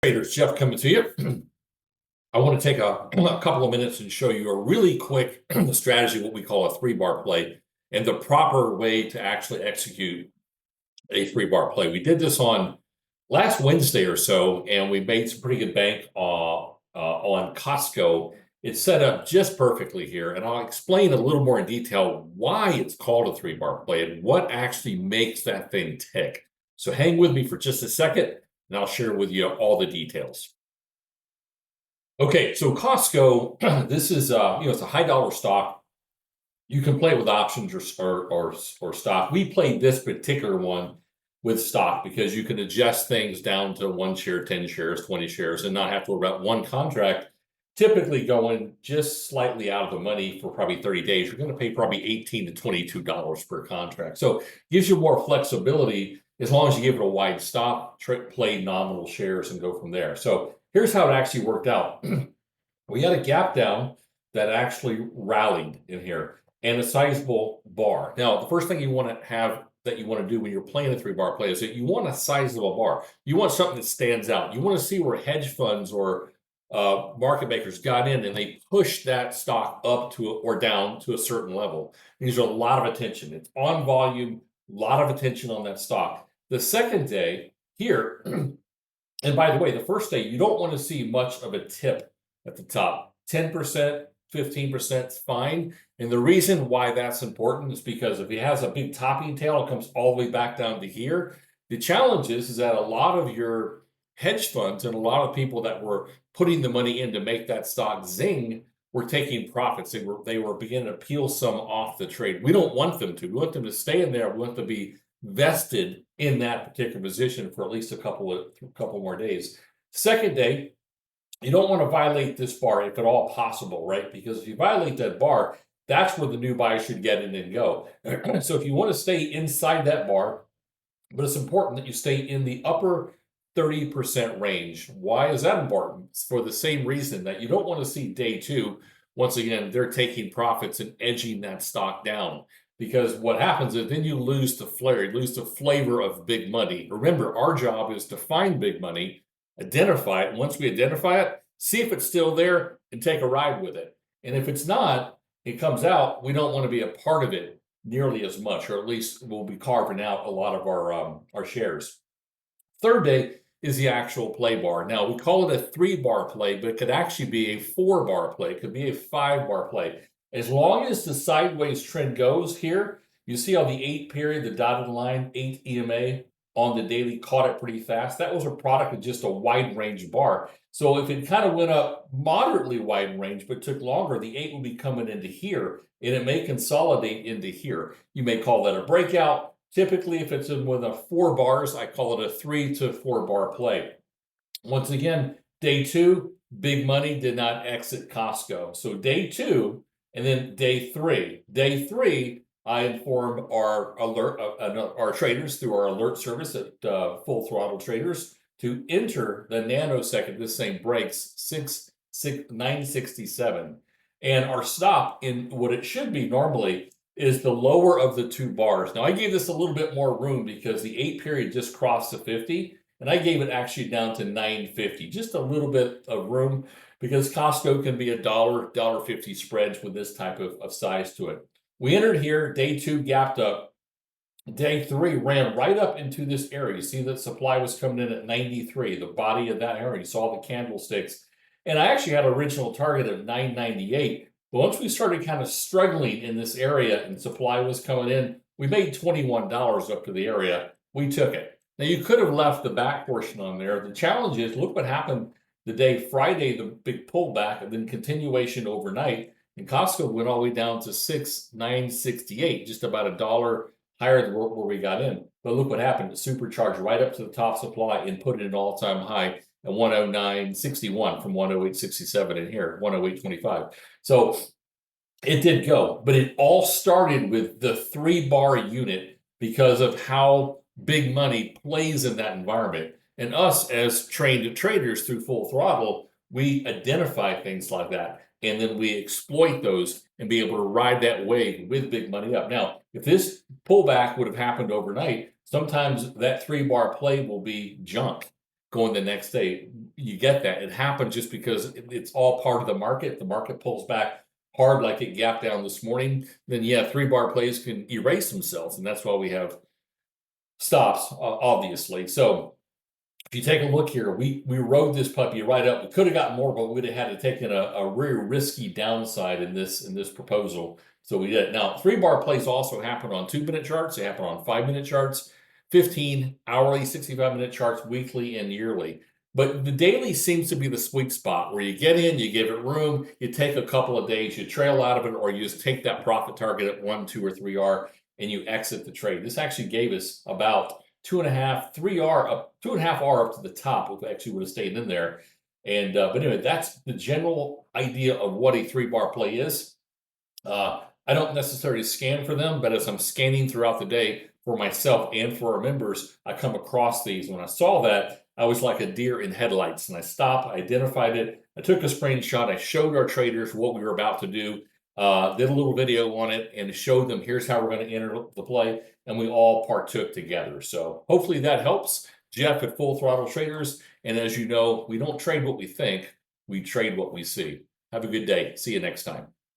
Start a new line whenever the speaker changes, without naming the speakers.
Traders, Jeff coming to you. I want to take a couple of minutes and show you a really quick strategy, what we call a 3-bar play, and the proper way to actually execute a 3-bar play. We did this on last Wednesday or so, and we made some pretty good bank on Costco. It's set up just perfectly here, and I'll explain a little more in detail why it's called a 3-bar play and what actually makes that thing tick. So hang with me for just a second, and I'll share with you all the details. Okay, so Costco, this is it's a high dollar stock. You can play with options or stock. We played this particular one with stock because you can adjust things down to 1 share, 10 shares, 20 shares, and not have to worry about one contract. Typically going just slightly out of the money for probably 30 days. You're going to pay probably $18 to $22 per contract. So it gives you more flexibility as long as you give it a wide stop, play nominal shares and go from there. So here's how it actually worked out. We had a gap down that actually rallied in here and a sizable bar. Now, the first thing you want to do when you're playing a 3-bar play is that you want a sizable bar. You want something that stands out. You want to see where hedge funds or market makers got in and they pushed that stock up to or down to a certain level. These are a lot of attention. It's on volume, a lot of attention on that stock. The second day here, and by the way, the first day, you don't want to see much of a tip at the top. 10%, 15% is fine. And the reason why that's important is because if it has a big topping tail, it comes all the way back down to here. The challenge is that a lot of your hedge funds and a lot of people that were putting the money in to make that stock zing were taking profits. They were beginning to peel some off the trade. We don't want them to. We want them to stay in there. We want them to be vested in that particular position for at least a couple more days. Second day, you don't want to violate this bar if at all possible, right? Because if you violate that bar, that's where the new buy should get in and go. So if you want to stay inside that bar, but it's important that you stay in the upper 30% range. Why is that important? It's for the same reason that you don't want to see day two. Once again, they're taking profits and edging that stock down. Because what happens is then you lose the flair, you lose the flavor of big money. Remember, our job is to find big money, identify it. Once we identify it, see if it's still there and take a ride with it. And if it's not, it comes out, we don't want to be a part of it nearly as much, or at least we'll be carving out a lot of our shares. Third day is the actual play bar. Now, we call it a 3-bar play, but it could actually be a 4-bar play. It could be a 5-bar play. As long as the sideways trend goes here, you see how the 8 period, the dotted line, 8 EMA on the daily caught it pretty fast. That was a product of just a wide range bar. So if it kind of went up moderately wide range, but took longer, the 8 will be coming into here, and it may consolidate into here. You may call that a breakout. Typically, if it's in with 4 bars, I call it a 3 to 4 bar play. Once again, day 2, big money did not exit Costco. So day 2, and then day 3. Day 3, I informed our traders through our alert service at Full Throttle Traders to enter the nanosecond this thing breaks 967. And our stop in what it should be normally is the lower of the 2 bars. Now, I gave this a little bit more room because the 8 period just crossed the 50, and I gave it actually down to 950, just a little bit of room because Costco can be a $1.50 spreads with this type of size to it. We entered here, day 2 gapped up. Day 3 ran right up into this area. You see that supply was coming in at 93, the body of that area. You saw the candlesticks. And I actually had an original target of 998. But once we started kind of struggling in this area and supply was coming in, we made $21 up to the area. We took it. Now, you could have left the back portion on there. The challenge is, look what happened the day Friday, the big pullback, and then continuation overnight. And Costco went all the way down to 968, just about $1 higher than where we got in. But look what happened. It supercharged right up to the top supply and put it at an all-time high at 109.61 from 108.67 in here, 108.25. So it did go, but it all started with the 3-bar unit because of how big money plays in that environment. And us as trained traders through Full Throttle, we identify things like that. And then we exploit those and be able to ride that wave with big money up. Now, if this pullback would have happened overnight, sometimes that 3-bar play will be junk going the next day. you get that. It happened just because it's all part of the market. The market pulls back hard like it gapped down this morning. Then yeah, 3-bar plays can erase themselves, and that's why we have stops, obviously. So if you take a look here, we rode this puppy right up. We could have gotten more, but we would have had to take in a very risky downside in this proposal. So we did. Now, 3-bar plays also happen on 2-minute charts. They happen on 5-minute charts, 15 hourly, 65-minute charts, weekly and yearly. But the daily seems to be the sweet spot where you get in, you give it room, you take a couple of days, you trail out of it, or you just take that profit target at 1, 2, or 3R and you exit the trade. This actually gave us about 2.5, 3R up, 2.5R up to the top if we actually would have stayed in there. And but anyway, that's the general idea of what a 3-bar play is. I don't necessarily scan for them, but as I'm scanning throughout the day for myself and for our members, I come across these. When I saw that, I was like a deer in headlights, and I stopped, I identified it, I took a screenshot, I showed our traders what we were about to do, did a little video on it, and showed them here's how we're going to enter the play, and we all partook together. So hopefully that helps. Jeff at Full Throttle Traders, and as you know, we don't trade what we think, we trade what we see. Have a good day. See you next time.